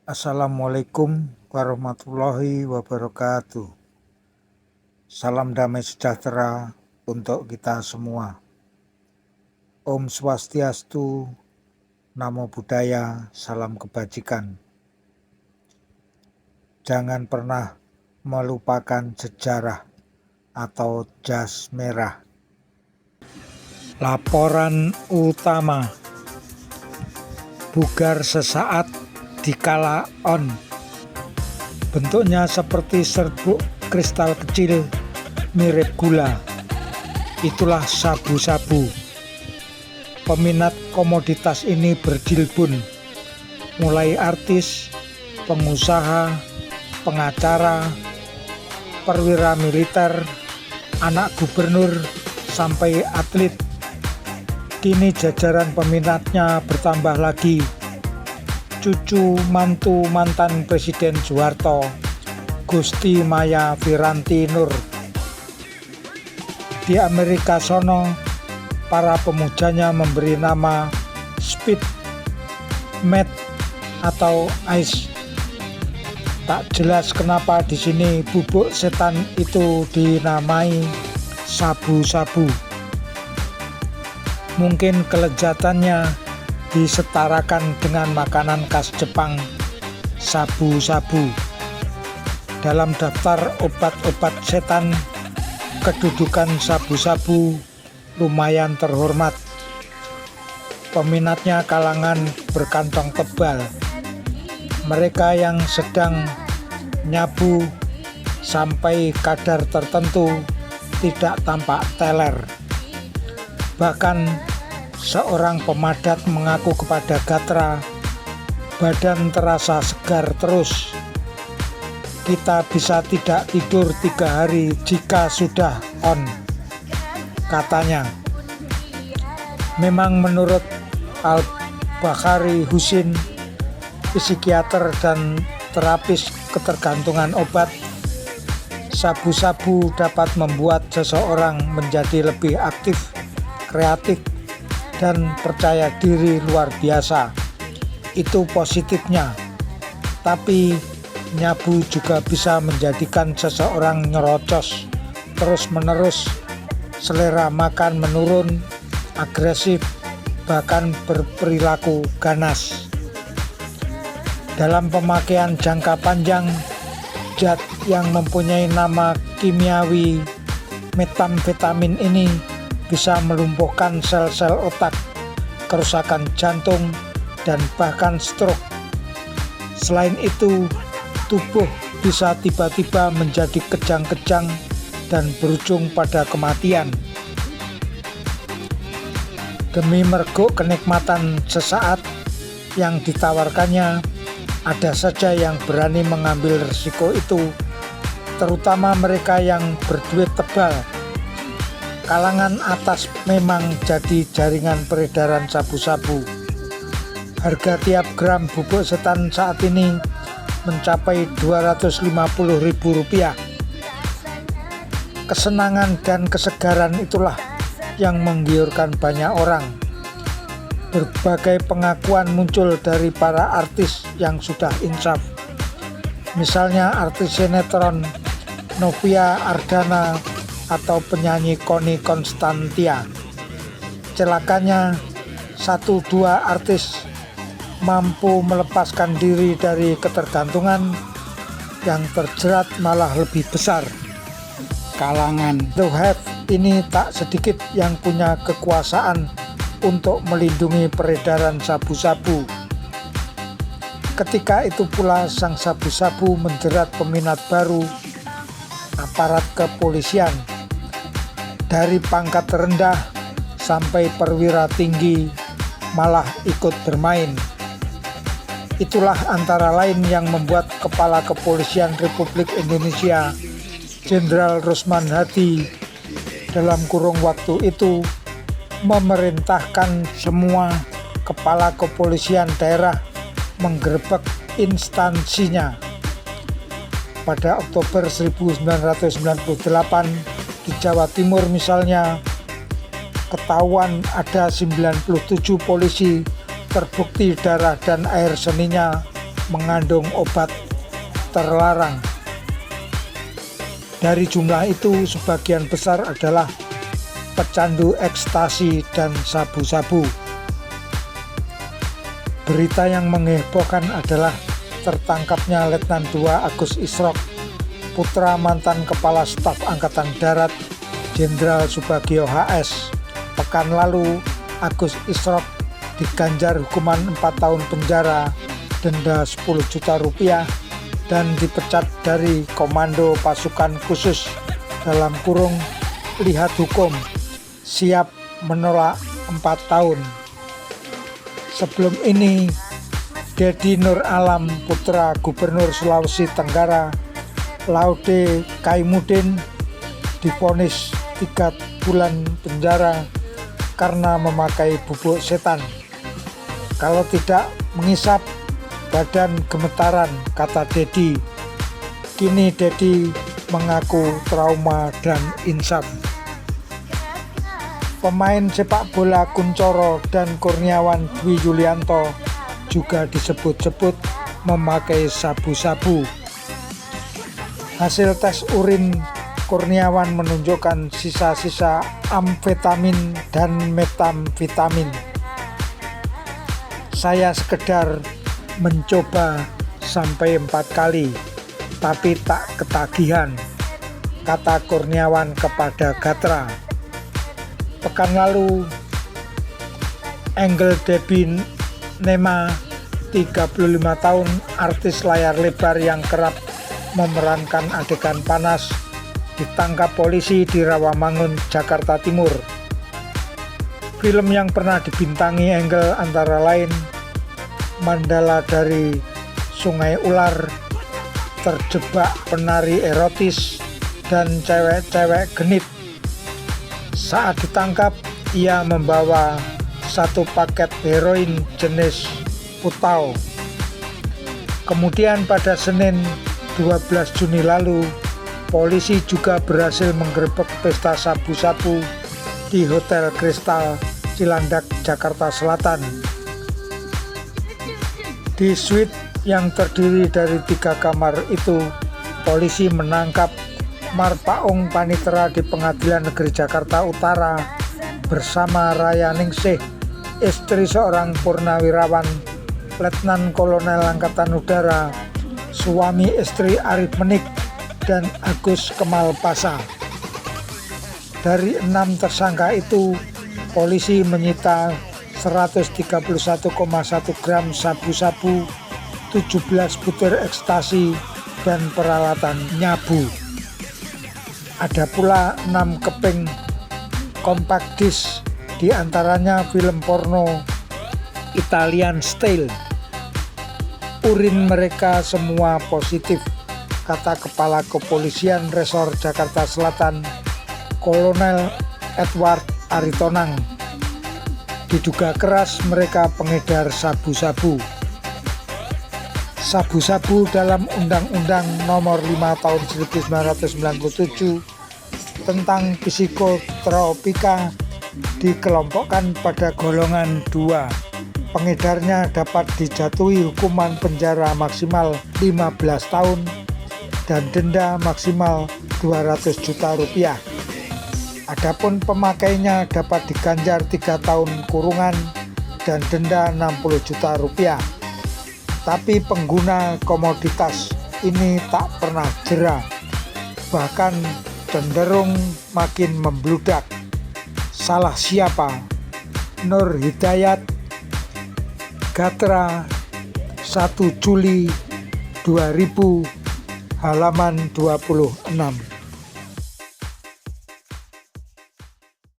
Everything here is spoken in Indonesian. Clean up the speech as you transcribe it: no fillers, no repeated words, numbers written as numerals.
Assalamualaikum warahmatullahi wabarakatuh. Salam damai sejahtera untuk kita semua. Om Swastiastu, Namo Buddhaya, salam kebajikan. Jangan pernah melupakan sejarah atau jas merah. Laporan utama. Bugar sesaat dikala on. Bentuknya seperti serbuk kristal kecil mirip gula. Itulah sabu-sabu. Peminat komoditas ini berjilbun, mulai artis, pengusaha, pengacara, perwira militer, anak gubernur, sampai atlet. Kini jajaran peminatnya bertambah lagi. Cucu mantu mantan Presiden Soeharto, Gusti Maya Viranti Nur. Di Amerika sono, para pemujanya memberi nama Speed, Meth, atau Ice. Tak jelas kenapa di sini bubuk setan itu dinamai sabu-sabu. Mungkin kelezatannya disetarakan dengan makanan khas Jepang, sabu-sabu. Dalam daftar obat-obat setan, kedudukan sabu-sabu lumayan terhormat. Peminatnya kalangan berkantong tebal. Mereka yang sedang nyabu sampai kadar tertentu tidak tampak teler. Bahkan seorang pemadat mengaku kepada Gatra, badan terasa segar terus. Kita bisa tidak tidur 3 hari jika sudah on, katanya. Memang menurut Al-Bakhari Husin, psikiater dan terapis ketergantungan obat, sabu-sabu dapat membuat seseorang menjadi lebih aktif, kreatif, dan percaya diri luar biasa. Itu positifnya. Tapi nyabu juga bisa menjadikan seseorang nyerocos terus-menerus, selera makan menurun, agresif, bahkan berperilaku ganas. Dalam pemakaian jangka panjang, zat yang mempunyai nama kimiawi metamfetamin ini bisa melumpuhkan sel-sel otak, kerusakan jantung, dan bahkan stroke. Selain itu, tubuh bisa tiba-tiba menjadi kejang-kejang dan berujung pada kematian. Demi merguk kenikmatan sesaat yang ditawarkannya, ada saja yang berani mengambil risiko itu, terutama mereka yang berduit tebal. Kalangan atas memang jadi jaringan peredaran sabu-sabu. Harga tiap gram bubuk setan saat ini mencapai Rp250.000. Kesenangan dan kesegaran itulah yang menggiurkan banyak orang. Berbagai pengakuan muncul dari para artis yang sudah insaf. Misalnya artis sinetron Novia Ardana atau penyanyi Connie Constantia. Celakanya, 1-2 artis mampu melepaskan diri dari ketergantungan, yang terjerat malah lebih besar. Kalangan to have ini tak sedikit yang punya kekuasaan untuk melindungi peredaran sabu-sabu. Ketika itu pula sang sabu-sabu menjerat peminat baru, aparat kepolisian. Dari pangkat rendah sampai perwira tinggi malah ikut bermain. Itulah antara lain yang membuat Kepala Kepolisian Republik Indonesia, Jenderal Rusman Hadi, dalam kurung waktu itu memerintahkan semua kepala kepolisian daerah menggerebek instansinya. Pada Oktober 1998 di Jawa Timur misalnya, ketahuan ada 97 polisi terbukti darah dan air seninya mengandung obat terlarang. Dari jumlah itu sebagian besar adalah pecandu ekstasi dan sabu-sabu. Berita yang menghebohkan adalah tertangkapnya Letnan 2 Agus Isrok, putra mantan Kepala Staf Angkatan Darat Jenderal Subagio HS. Pekan lalu Agus Isrok diganjar hukuman 4 tahun penjara, denda 10 juta rupiah, dan dipecat dari Komando Pasukan Khusus (lihat hukum), siap menolak 4 tahun. Sebelum ini, Dedi Nur Alam, putra Gubernur Sulawesi Tenggara Laude Kaimuddin, divonis 3 bulan penjara karena memakai bubuk setan. Kalau tidak mengisap, badan gemetaran, kata Dedi. Kini Dedi mengaku trauma dan insaf. Pemain sepak bola Kuncoro dan Kurniawan Dwi Yulianto juga disebut-sebut memakai sabu-sabu. Hasil tes urin Kurniawan menunjukkan sisa-sisa amfetamin dan metamfetamin. Saya sekedar mencoba sampai 4 kali, tapi tak ketagihan, kata Kurniawan kepada Gatra. Pekan lalu, Engel Debbie Nema, 35 tahun, artis layar lebar yang kerap memerankan adegan panas, ditangkap polisi di Rawamangun, Jakarta Timur. Film yang pernah dibintangi Engel antara lain Mandala dari Sungai Ular, Terjebak Penari Erotis, dan Cewek-Cewek Genit. Saat ditangkap, ia membawa 1 paket heroin jenis putau. Kemudian pada Senin 12 Juni lalu, polisi juga berhasil menggerebek pesta sabu-sabu di Hotel Kristal Cilandak, Jakarta Selatan. Di suite yang terdiri dari 3 kamar itu, polisi menangkap Marpaung Panitera di Pengadilan Negeri Jakarta Utara bersama Raya Ningsih, istri seorang purnawirawan Letnan Kolonel Angkatan Udara, suami istri Arif Menik, dan Agus Kemal Pasha. Dari 6 tersangka itu, polisi menyita 131,1 gram sabu-sabu, 17 butir ekstasi, dan peralatan nyabu. Ada pula 6 keping compact disc, diantaranya film porno Italian Style. Urin mereka semua positif, kata Kepala Kepolisian Resor Jakarta Selatan, Kolonel Edward Aritonang. Diduga keras mereka pengedar sabu-sabu. Sabu-sabu dalam Undang-Undang Nomor 5 Tahun 1997 tentang psikotropika dikelompokkan pada golongan 2. Pengedarnya dapat dijatuhi hukuman penjara maksimal 15 tahun dan denda maksimal 200 juta rupiah. Adapun pemakainya dapat diganjar 3 tahun kurungan dan denda 60 juta rupiah. Tapi pengguna komoditas ini tak pernah jera, bahkan cenderung makin membludak. Salah siapa? Nur Hidayat, Gatra, 1 Juli 2000, halaman 26.